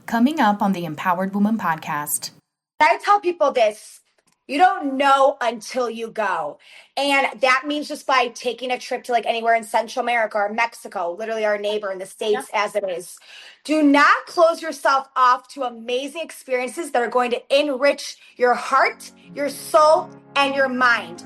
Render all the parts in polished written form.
Coming up on the Empowered Woman podcast. I tell people this, you don't know until you go. And that means just by taking a trip to like anywhere in Central America or Mexico, literally our neighbor in the States as it is. Do not close yourself off to amazing experiences that are going to enrich your heart, your soul, and your mind.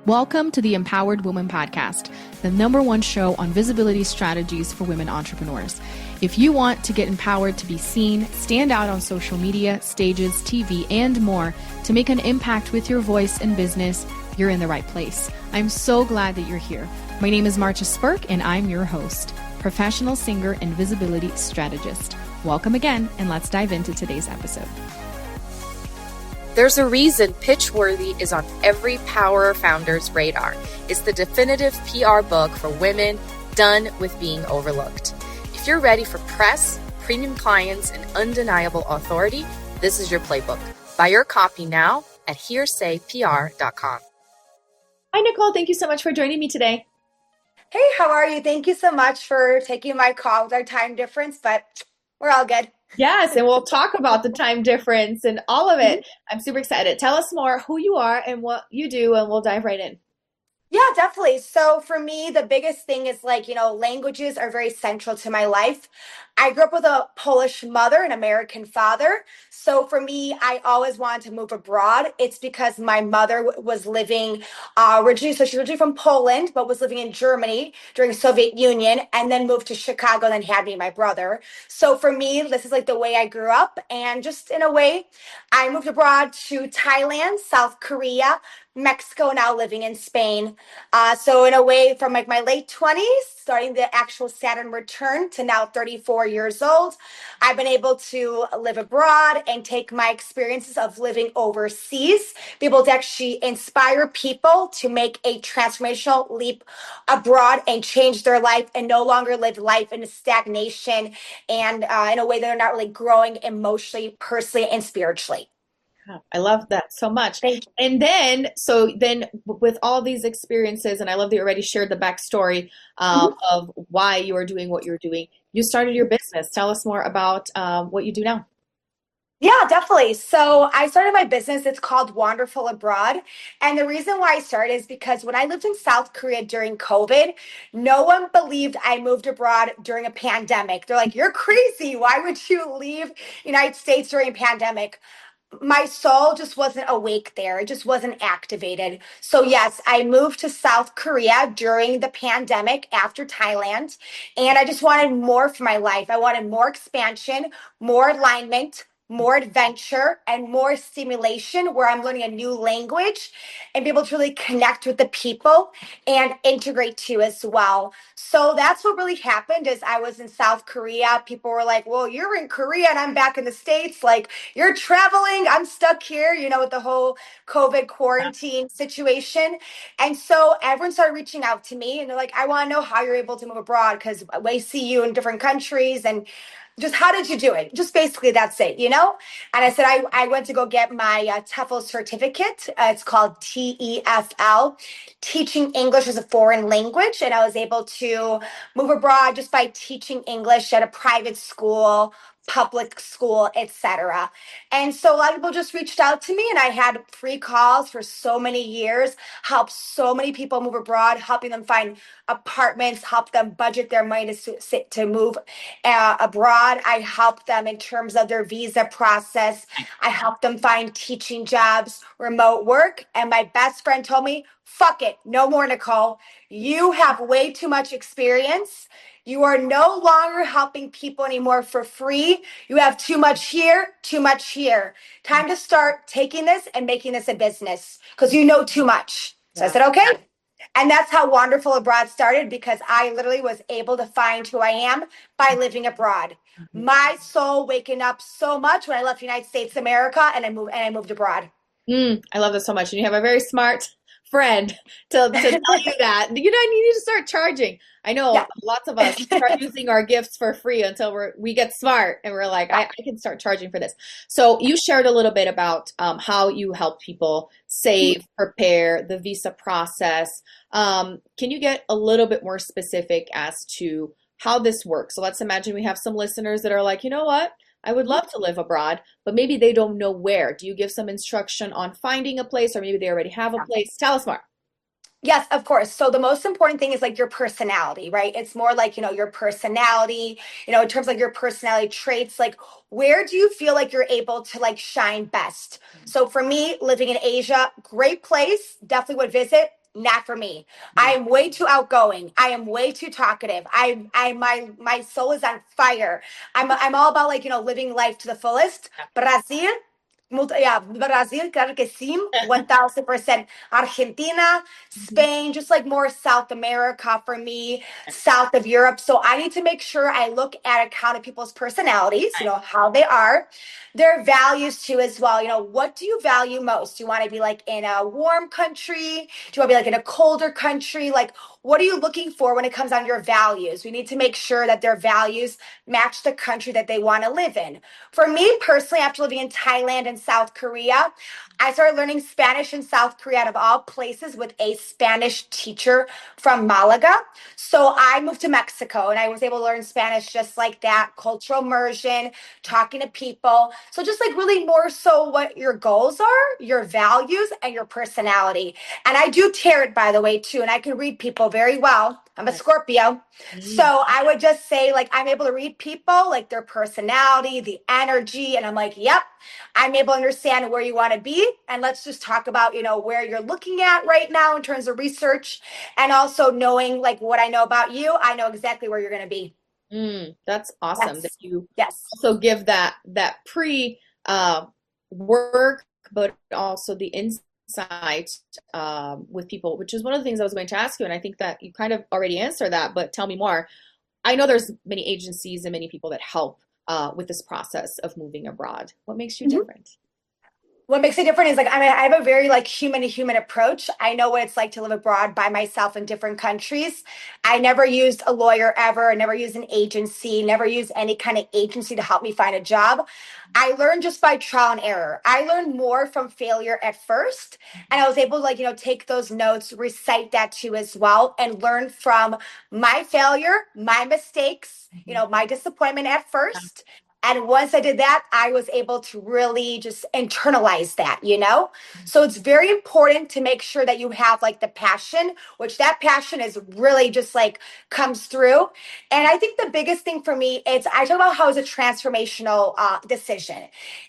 Welcome to the Empowered Woman podcast, the #1 show on visibility strategies for women entrepreneurs. If you want to get empowered to be seen, stand out on social media, stages, TV, and more to make an impact with your voice and business, you're in the right place. I'm so glad that you're here. My name is Marcia Spurk, and I'm your host, professional singer and visibility strategist. Welcome again, and let's dive into today's episode. There's a reason Pitchworthy is on every power founder's radar. It's the definitive PR book for women done with being overlooked. If you're ready for press, premium clients, and undeniable authority, this is your playbook. Buy your copy now at hearsaypr.com. Hi, Nicole. Thank you so much for joining me today. Hey, how are you? Thank you so much for taking my call with our time difference, but we're all good. Yes, and we'll talk about the time difference and all of it. I'm super excited. Tell us more who you are and what you do, and we'll dive right in. Yeah, definitely. So for me, the biggest thing is languages are very central to my life. I grew up with a Polish mother, an American father. So for me, I always wanted to move abroad. It's because my mother was living originally, so she's originally from Poland, but was living in Germany during Soviet Union and then moved to Chicago and then had me and my brother. So for me, this is like the way I grew up. And just in a way, I moved abroad to Thailand, South Korea, Mexico, now living in Spain. So in a way, from like my late 20s, starting the actual Saturn return to now 34 years old, I've been able to live abroad and take my experiences of living overseas, be able to actually inspire people to make a transformational leap abroad and change their life and no longer live life in a stagnation and in a way that they're not really growing emotionally, personally, and spiritually. I love that so much. Thank you. And then with all these experiences, and I love that you already shared the backstory of why you are doing what you're doing. You started your business. Tell us more about what you do now. Yeah, definitely. So I started my business. It's called Wanderful Abroad. And the reason why I started is because when I lived in South Korea during COVID, no one believed I moved abroad during a pandemic. They're like, you're crazy. Why would you leave United States during a pandemic? My soul just wasn't awake there. It just wasn't activated. So yes, I moved to South Korea during the pandemic after Thailand, and I just wanted more for my life. I wanted more expansion, more alignment, more adventure, and more stimulation where I'm learning a new language and be able to really connect with the people and integrate too as well. So that's what really happened is I was in South Korea. People were like, well, you're in Korea and I'm back in the States. Like, you're traveling. I'm stuck here, with the whole COVID quarantine situation. And so everyone started reaching out to me and they're like, I want to know how you're able to move abroad because we see you in different countries and just how did you do it? Just basically that's it. And I said, I went to go get my TEFL certificate. It's called TEFL, Teaching English as a Foreign Language. And I was able to move abroad just by teaching English at a private school, public school, etc. And so a lot of people just reached out to me and I had free calls for so many years, helped so many people move abroad, helping them find apartments, help them budget their money to move abroad. I help them in terms of their visa process. I help them find teaching jobs, remote work. And my best friend told me, fuck it, no more, Nicole. You have way too much experience. You are no longer helping people anymore for free. You have too much here, too much here. Time to start taking this and making this a business because you know too much. So I said, okay. And that's how Wanderful Abroad started because I literally was able to find who I am by living abroad. My soul waking up so much when I left the United States of America and I moved abroad. I love this so much. And you have a very smart friend to tell you that. You need to start charging. I know lots of us start using our gifts for free until we get smart and we're like, I can start charging for this. So you shared a little bit about how you help people save, prepare, the visa process. Can you get a little bit more specific as to how this works. So let's imagine we have some listeners that are like, you know what? I would love to live abroad, but maybe they don't know where. Do you give some instruction on finding a place, or maybe they already have a place? Tell us more. Yes, of course. So the most important thing is like your personality, right? It's more like, your personality, in terms of your personality traits, like where do you feel like you're able to like shine best? So for me, living in Asia, great place, definitely would visit. Not for me. I am way too outgoing. I am way too talkative. My soul is on fire. I'm all about like, living life to the fullest. Brazil, yeah, Brazil, claro que sí, 1000%. Argentina, Mhm. Spain, just like more South America for me, South of Europe. So I need to make sure I look at account of people's personalities, how they are, their values too as well. What do you value most? Do you want to be like in a warm country? Do you want to be like in a colder country? Like, what are you looking for when it comes on your values? We need to make sure that their values match the country that they want to live in. For me personally, after living in Thailand and South Korea, I started learning Spanish in South Korea out of all places with a Spanish teacher from Malaga. So I moved to Mexico and I was able to learn Spanish just like that, cultural immersion, talking to people. So just like really more so what your goals are, your values, and your personality. And I do tarot, by the way, too, and I can read people very well. I'm a Scorpio. Mm. So I would just say, like, I'm able to read people, like their personality, the energy, and I'm like, yep, I'm able to understand where you want to be. And let's just talk about, where you're looking at right now in terms of research and also knowing like what I know about you. I know exactly where you're going to be. That's awesome that Yes. you Yes. also give that pre work, but also the insight with people, which is one of the things I was going to ask you, and I think that you kind of already answered that, but tell me more. I know there's many agencies and many people that help with this process of moving abroad. What makes you different? What makes it different is like I have a very like human to human approach. I know what it's like to live abroad by myself in different countries. I never used a lawyer ever, never used an agency, never used any kind of agency to help me find a job. I learned just by trial and error. I learned more from failure at first, and I was able to like, take those notes, recite that too as well, and learn from my failure, my mistakes, my disappointment at first. And once I did that, I was able to really just internalize that. So it's very important to make sure that you have like the passion, which that passion is really just like comes through. And I think the biggest thing for me is I talk about how it's a transformational decision.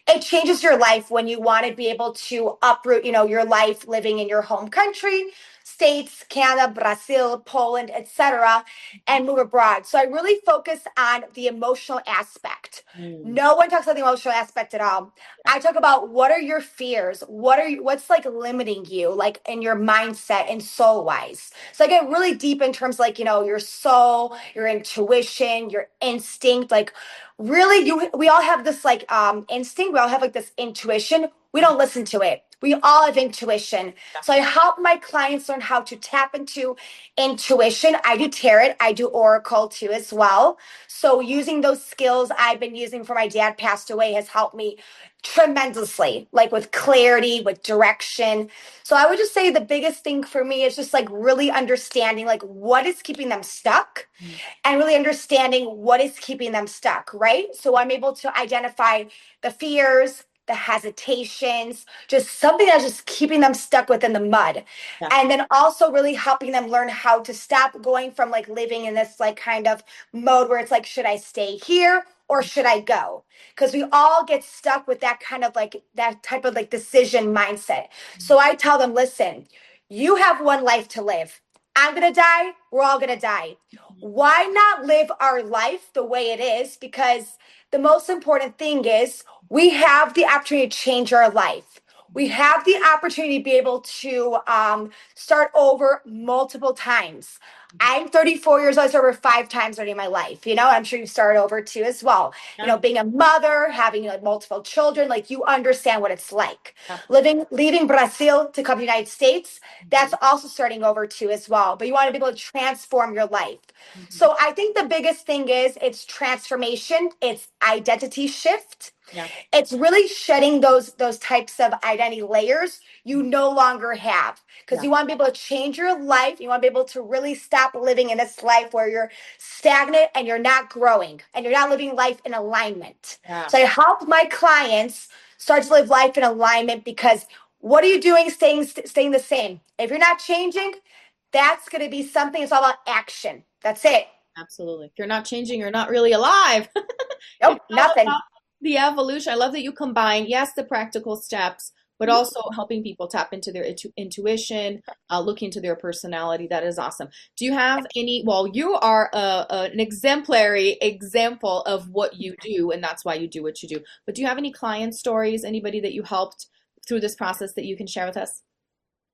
It changes your life when you want to be able to uproot, your life living in your home country, states, Canada, Brazil, Poland, etc., and move abroad. So I really focus on the emotional aspect. Mm. No one talks about the emotional aspect at all. I talk about what are your fears? What's like limiting you, like in your mindset and soul wise. So I get really deep in terms like, your soul, your intuition, your instinct. Like really we all have this like instinct, we all have like this intuition. We don't listen to it. We all have intuition. So I help my clients learn how to tap into intuition. I do tarot, I do oracle too as well. So using those skills I've been using for my dad passed away has helped me tremendously, like with clarity, with direction. So I would just say the biggest thing for me is just like really understanding like what is keeping them stuck and really understanding what is keeping them stuck, right? So I'm able to identify the fears, the hesitations, just something that's just keeping them stuck within the mud. Yeah. And then also really helping them learn how to stop going from like living in this like kind of mode where it's like, should I stay here or should I go? Because we all get stuck with that kind of like that type of like decision mindset. So I tell them, listen, you have one life to live. I'm going to die. We're all going to die. Why not live our life the way it is? Because the most important thing is we have the opportunity to change our life. We have the opportunity to be able to start over multiple times. I'm 34 years old. I started over 5 times already in my life. I'm sure you've started over too as well. Yeah. Being a mother, having like multiple children, like you understand what it's like. Yeah. Leaving Brazil to come to the United States, that's also starting over too as well. But you want to be able to transform your life. So I think the biggest thing is it's transformation, it's identity shift. Yeah. It's really shedding those types of identity layers you no longer have, because Yeah. you want to be able to change your life. You want to be able to really stop living in this life where you're stagnant and you're not growing and you're not living life in alignment. Yeah. So I help my clients start to live life in alignment, because what are you doing staying the same? If you're not changing, that's going to be something. It's all about action. That's it. Absolutely. If you're not changing, you're not really alive. It's Nope, all nothing. about the evolution. I love that you combine, yes, the practical steps, but also helping people tap into their intuition, look into their personality. That is awesome. Do you have any, well, you are an exemplary example of what you do, and that's why you do what you do. But do you have any client stories, anybody that you helped through this process that you can share with us?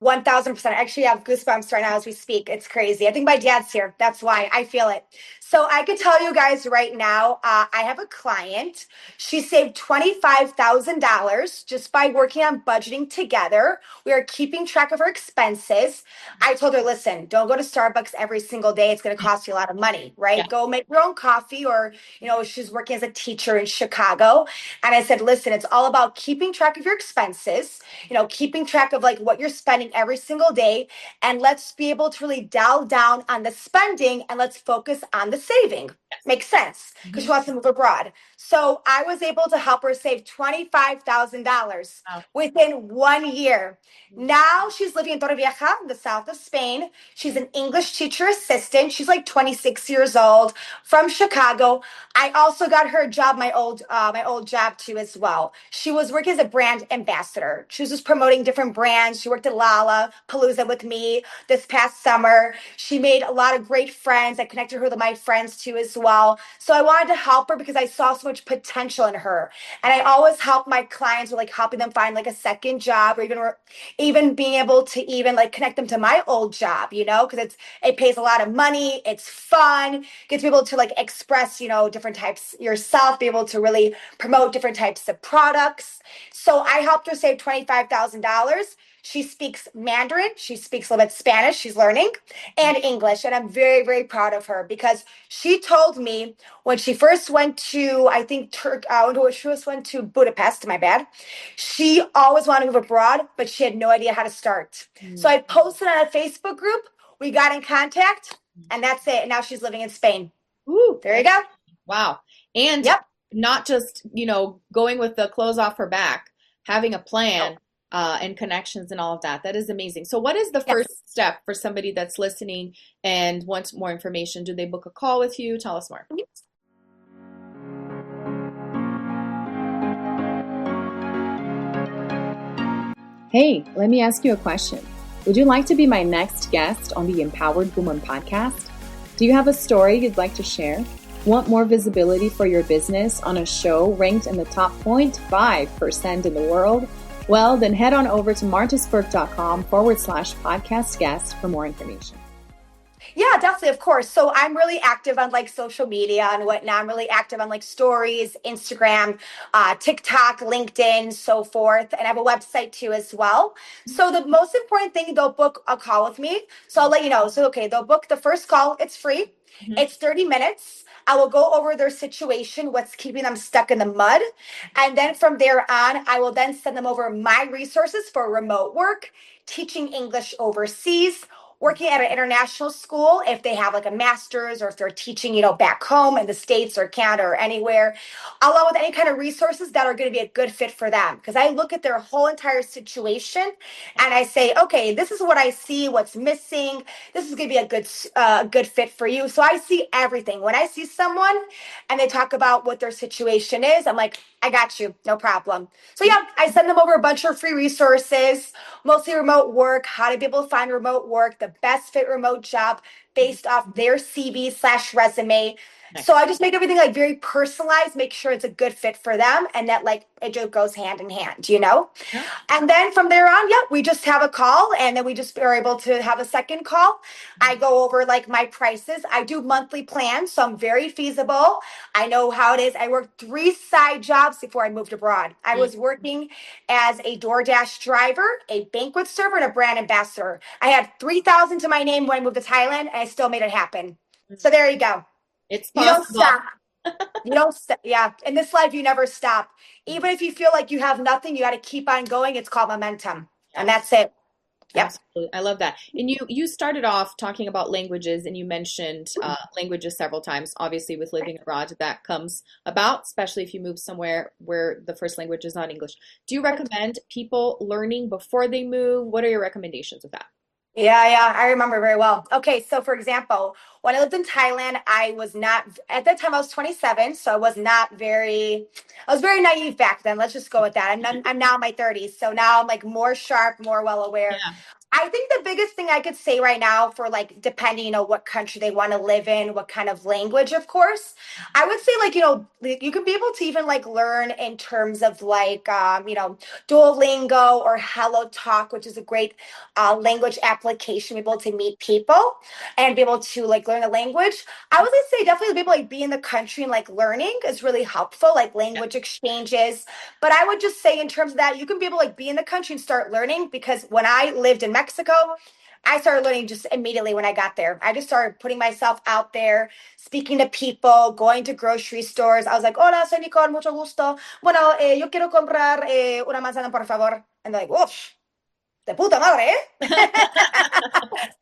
1000%. I actually have goosebumps right now as we speak. It's crazy. I think my dad's here. That's why I feel it. So I could tell you guys right now, I have a client. She saved $25,000 just by working on budgeting together. We are keeping track of her expenses. I told her, listen, don't go to Starbucks every single day. It's going to cost you a lot of money, Yeah. right? Go make your own coffee, or, she's working as a teacher in Chicago. And I said, listen, it's all about keeping track of your expenses, keeping track of like what you're spending every single day. And let's be able to really dial down on the spending and let's focus on the saving. Makes sense, because Mhm. she wants to move abroad. So I was able to help her save $25,000 Wow. within 1 year. Now she's living in Torrevieja, in the south of Spain. She's an English teacher assistant. She's like 26 years old, from Chicago. I also got her a job, my old job too, as well. She was working as a brand ambassador. She was just promoting different brands. She worked at Lollapalooza with me this past summer. She made a lot of great friends. I connected her with my friends too as well. So I wanted to help her because I saw so much potential in her. And I always help my clients with like helping them find like a second job, or even being able to even like connect them to my old job, because it pays a lot of money. It's fun, gets people to like express, different types yourself, be able to really promote different types of products. So I helped her save $25,000. She speaks Mandarin. She speaks a little bit Spanish. She's learning, and English. And I'm very, very proud of her, because she told me when she first went to, I think, when she first went to Budapest, my bad, she always wanted to move abroad, but she had no idea how to start. So I posted on a Facebook group. We got in contact, and that's it. And now she's living in Spain. Ooh, There you go. wow. And Yep. not just, going with the clothes off her back, having a plan, and connections and all of that. That is amazing. So what is the Yes. first step for somebody that's listening and wants more information? Do they book a call with you? Tell us more. Hey, let me ask you a question. Would you like to be my next guest on the Empowered Woman podcast? Do you have a story you'd like to share? Want more visibility for your business on a show ranked in the top 0.5% in the world? Well, then head on over to martasburg.com/podcast guest for more information. Yeah, definitely, of course. So I'm really active on like social media and whatnot. I'm really active on like stories, Instagram, TikTok, LinkedIn, so forth. And I have a website too as well. So the most important thing, they'll book a call with me. So I'll let you know. So, okay, they'll book the first call. It's free. It's 30 minutes. I will go over their situation, what's keeping them stuck in the mud. And then from there on, I will then send them over my resources for remote work, teaching English overseas, working at an international school if they have like a master's, or if they're teaching, back home in the States or Canada or anywhere, along with any kind of resources that are going to be a good fit for them. Because I look at their whole entire situation and I say, okay, this is what I see, what's missing. This is going to be a good fit for you. So I see everything. When I see someone and they talk about what their situation is, I'm like, I got you, no problem. So yeah, I send them over a bunch of free resources, mostly remote work, how to be able to find remote work, the best fit remote job based off their CV/resume. Nice. So I just make everything like very personalized, make sure it's a good fit for them, and that like it just goes hand in hand. Yeah. And then from there on, yeah, we just have a call, and then we just are able to have a second call. I go over like my prices. I do monthly plans, so I'm very feasible. I know how it is. I worked 3 side jobs before I moved abroad. I was working as a DoorDash driver, a banquet server, and a brand ambassador. I had 3,000 to my name when I moved to Thailand, and I still made it happen. So there you go. It's You don't possible. stop. You don't, yeah. In this life, you never stop. Even if you feel like you have nothing, you got to keep on going. It's called momentum. And that's it. Yep. Absolutely. I love that. And you started off talking about languages and you mentioned languages several times. Obviously, with living abroad, that comes about, especially if you move somewhere where the first language is not English. Do you recommend people learning before they move? What are your recommendations with that? Yeah, yeah, I remember very well. Okay, so for example, when I lived in Thailand, I was not, at that time I was 27, so I was very naive back then. Let's just go with that. I'm now in my 30s, so now I'm like more sharp, more well aware. Yeah. I think the biggest thing I could say right now for like depending, what country they want to live in, what kind of language, of course, I would say like, like, you can be able to even like learn in terms of like, Duolingo or Hello Talk, which is a great language application, be able to meet people and be able to like learn a language. I would say definitely be able to like be in the country and like learning is really helpful, like language exchanges. But I would just say in terms of that, you can be able to like be in the country and start learning because when I lived in Mexico, I started learning just immediately when I got there. I just started putting myself out there, speaking to people, going to grocery stores. I was like, hola, soy Nicole, mucho gusto. Bueno, yo quiero comprar una manzana, por favor. And they're like, whoosh, de puta madre, eh?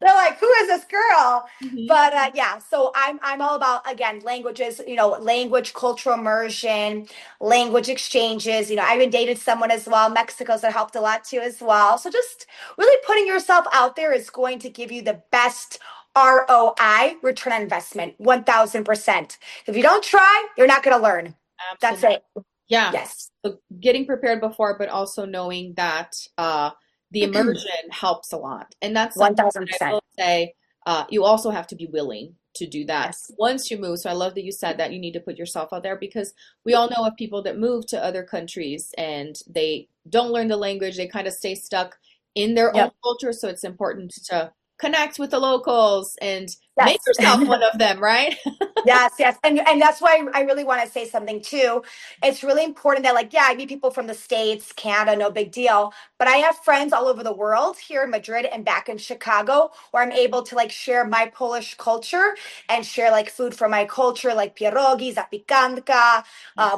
They're like, who is this girl? Mhm. But yeah, so I'm all about again languages, language, cultural immersion, language exchanges. I even dated someone as well, Mexico, so it helped a lot too as well. So just really putting yourself out there is going to give you the best ROI, return on investment, 1000%. If you don't try, you're not going to learn. That's Absolutely. it. Yeah. Yes. So getting prepared before, but also knowing that the immersion helps a lot. And that's something that I 1000%. will say, you also have to be willing to do that Yes. once you move. So I love that you said that you need to put yourself out there because we all know of people that move to other countries and they don't learn the language. They kind of stay stuck in their own Yep. culture. So it's important to connect with the locals and make Yes. yourself one of them, right? Yes, yes. And that's why I really want to say something too. It's really important that like, yeah, I meet people from the States, Canada, no big deal. But I have friends all over the world here in Madrid and back in Chicago where I'm able to like share my Polish culture and share like food from my culture, like pierogi, zapikanka,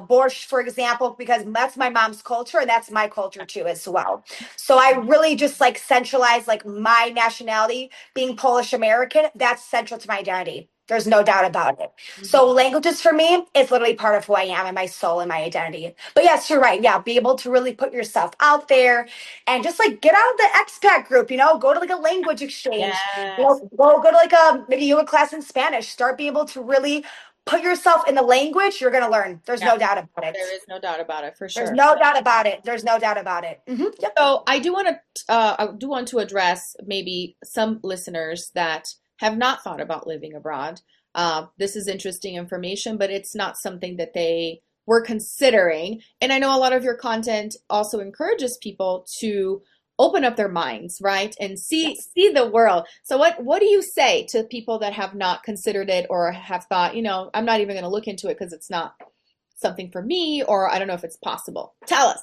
borscht, for example, because that's my mom's culture and that's my culture too as well. So I really just like centralize like my nationality being Polish American. That's central to my identity. There's no doubt about it. So Mhm. languages for me is literally part of who I am and my soul and my identity. But yes, you're right. Yeah, be able to really put yourself out there and just like get out of the expat group, go to like a language exchange, Yes. go to like a maybe yoga class in Spanish. Start being able to really put yourself in the language you're gonna learn. There's Yeah, no doubt about there it. is no doubt about it for There's sure. no doubt about it. There's no doubt about it. Yep. So I do want to address maybe some listeners that have not thought about living abroad. This is interesting information, but it's not something that they were considering. And I know a lot of your content also encourages people to open up their minds, right? And Yes. see the world. So what do you say to people that have not considered it or have thought, I'm not even going to look into it because it's not something for me, or I don't know if it's possible. Tell us.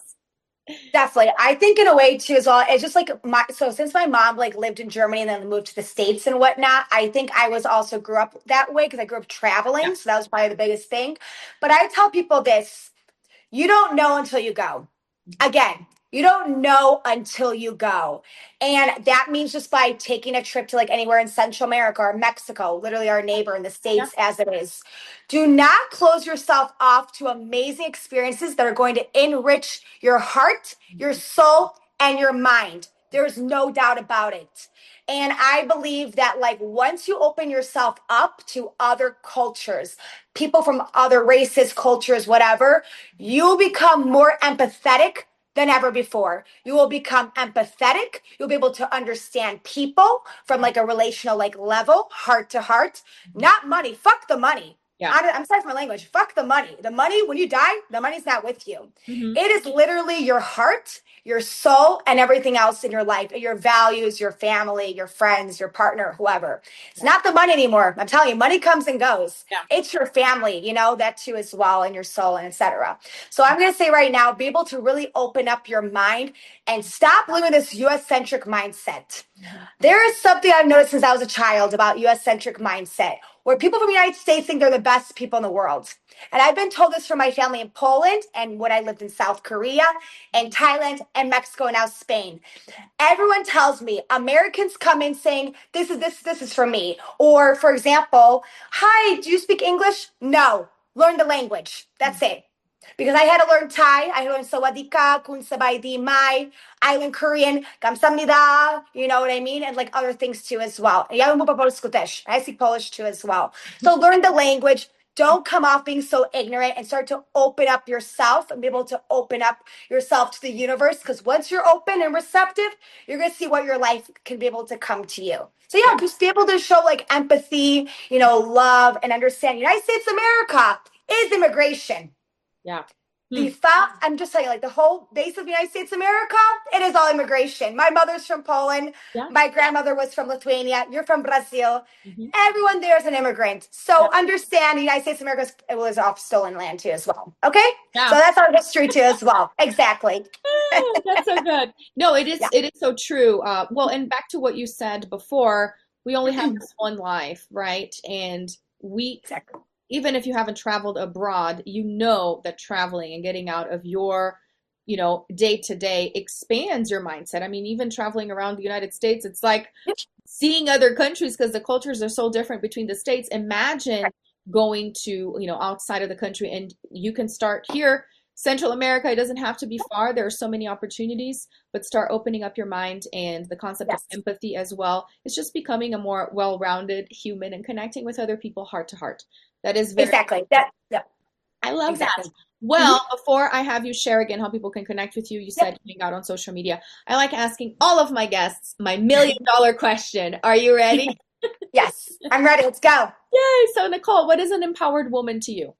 Definitely. I think in a way too as well, it's just like so since my mom like lived in Germany and then moved to the States and whatnot, I think I was also grew up that way because I grew up Yeah. traveling. So that was probably the biggest thing. But I tell people this, you don't know until you go. Again, you don't know until you go. And that means just by taking a trip to like anywhere in Central America or Mexico, literally our neighbor in the Yeah. States as it is. Do not close yourself off to amazing experiences that are going to enrich your heart, your soul, and your mind. There's no doubt about it. And I believe that, like, once you open yourself up to other cultures, people from other races, cultures, whatever, you'll become more empathetic than ever before. You will become empathetic. You'll be able to understand people from like a relational like level, heart to heart, not money. Fuck the money. Yeah. I'm sorry for my language. Fuck the money. The money, when you die, the money's not with you. Hmm. It is literally your heart, your soul, and everything else in your life, your values, your family, your friends, your partner, whoever. It's not the money anymore. I'm telling you, money comes and goes. Yeah. It's your family, that too as well, and your soul, and etc. So I'm going to say right now, be able to really open up your mind and stop living this US-centric mindset. There is something I've noticed since I was a child about US-centric mindset. where people from the United States think they're the best people in the world. And I've been told this from my family in Poland and when I lived in South Korea and Thailand and Mexico and now Spain. Everyone tells me Americans come in saying, this is for me. Or for example, hi, do you speak English? No, learn the language. That's it. Because I had to learn Thai, I learned Sawadika, Kun Sabay Di Mai, I learned Korean, Kamsamnida, you know what I mean? And like other things too as well. I speak Polish too as well. So learn the language. Don't come off being so ignorant and start to open up yourself and be able to open up yourself to the universe. Because once you're open and receptive, you're going to see what your life can be able to come to you. So yeah, just be able to show like empathy, you know, love and understand. United States of America is immigration. Yeah. I'm just telling you, like the whole base of the United States of America, it is all immigration. My mother's from Poland. Yeah. My grandmother was from Lithuania. You're from Brazil. Mm-hmm. Everyone there is an immigrant. So understand the United States of America was off stolen land too as well. Okay? Yeah. So that's our history too as well. Exactly. That's so good. No, it is so true. Well, and back to what you said before, we only have this one life, right? And exactly. Even if you haven't traveled abroad, you know that traveling and getting out of your, you know, day to day expands your mindset. I mean, even traveling around the United States, it's like seeing other countries because the cultures are so different between the states. Imagine going to, you know, outside of the country, and you can start here. Central America, it doesn't have to be far. There are so many opportunities, but start opening up your mind, and the concept of empathy as well. It's just becoming a more well-rounded human and connecting with other people heart to heart. That is very exactly. I love that. Well, before I have you share again how people can connect with you, you said you hang out on social media. I like asking all of my guests my $1 million question. Are you ready? Yes, I'm ready. Let's go. Yay. So Nicole, what is an empowered woman to you?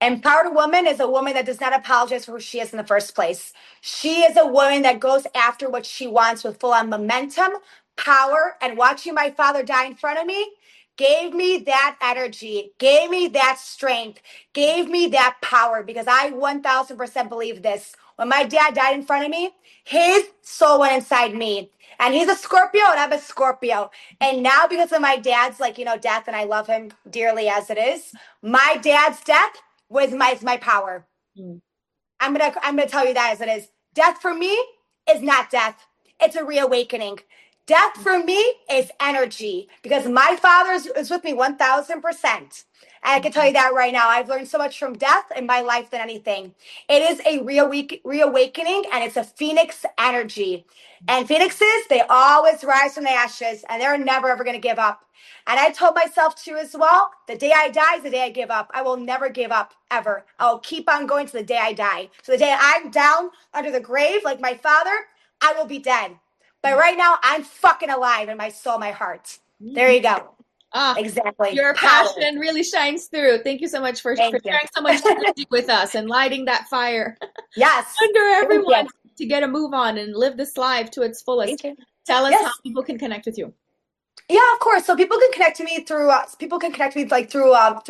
Empowered woman is a woman that does not apologize for who she is in the first place. She is a woman that goes after what she wants with full on momentum, power, and watching my father die in front of me gave me that energy, gave me that strength, gave me that power, because I 1000% believe this. When my dad died in front of me, his soul went inside me. And he's a Scorpio and I'm a Scorpio. And now because of my dad's death, and I love him dearly as it is, my dad's death was my power. I'm gonna tell you that as it is. Death for me is not death. It's a reawakening. Death for me is energy, because my father is with me 1000%. And I can tell you that right now. I've learned so much from death in my life than anything. It is a reawakening, and it's a phoenix energy. And phoenixes, they always rise from the ashes, and they're never, ever going to give up. And I told myself too as well, the day I die is the day I give up. I will never give up, ever. I'll keep on going to the day I die. So the day I'm down under the grave, like my father, I will be dead. But right now, I'm fucking alive in my soul, my heart. There you go. Exactly. Your passion really shines through. Thank you so much for sharing so much energy with us and lighting that fire. Yes. Under everyone to get a move on and live this life to its fullest. Tell us how people can connect with you. Yeah, of course. So people can connect to me through through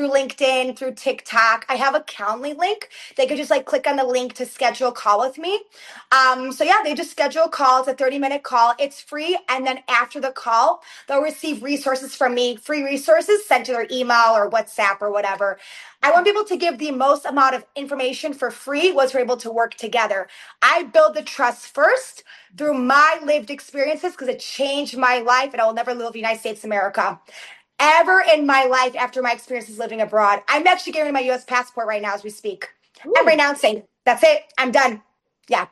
LinkedIn, through TikTok. I have a Calendly link. They could just click on the link to schedule a call with me. So yeah, they just schedule a call. It's a 30-minute call. It's free. And then after the call, they'll receive resources from me, free resources sent to their email or WhatsApp or whatever. I want people to give the most amount of information for free once we're able to work together. I build the trust first through my lived experiences, because it changed my life, and I will never live in the United States of America ever in my life after my experiences living abroad. I'm actually getting my U.S. passport right now as we speak. Ooh. I'm renouncing. That's it. I'm done. Yeah.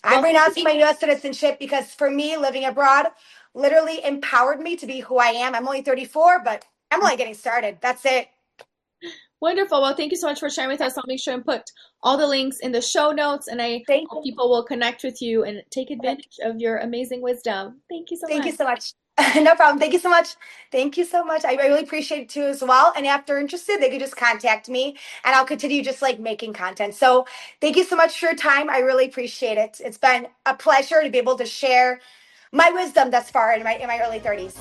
I'm renouncing my U.S. citizenship, because for me, living abroad literally empowered me to be who I am. I'm only 34, but I'm only getting started. That's it. Wonderful. Well, thank you so much for sharing with us. I'll make sure and put all the links in the show notes, and I hope people will connect with you and take advantage of your amazing wisdom. Thank you so much. Thank you so much. No problem. Thank you so much. Thank you so much. I really appreciate it too as well. And if they're interested, they could just contact me, and I'll continue just making content. So thank you so much for your time. I really appreciate it. It's been a pleasure to be able to share my wisdom thus far in my early 30s.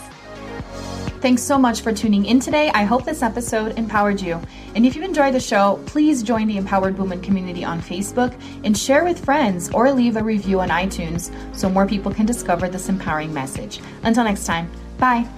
Thanks so much for tuning in today. I hope this episode empowered you. And if you enjoyed the show, please join the Empowered Woman community on Facebook and share with friends, or leave a review on iTunes so more people can discover this empowering message. Until next time, bye.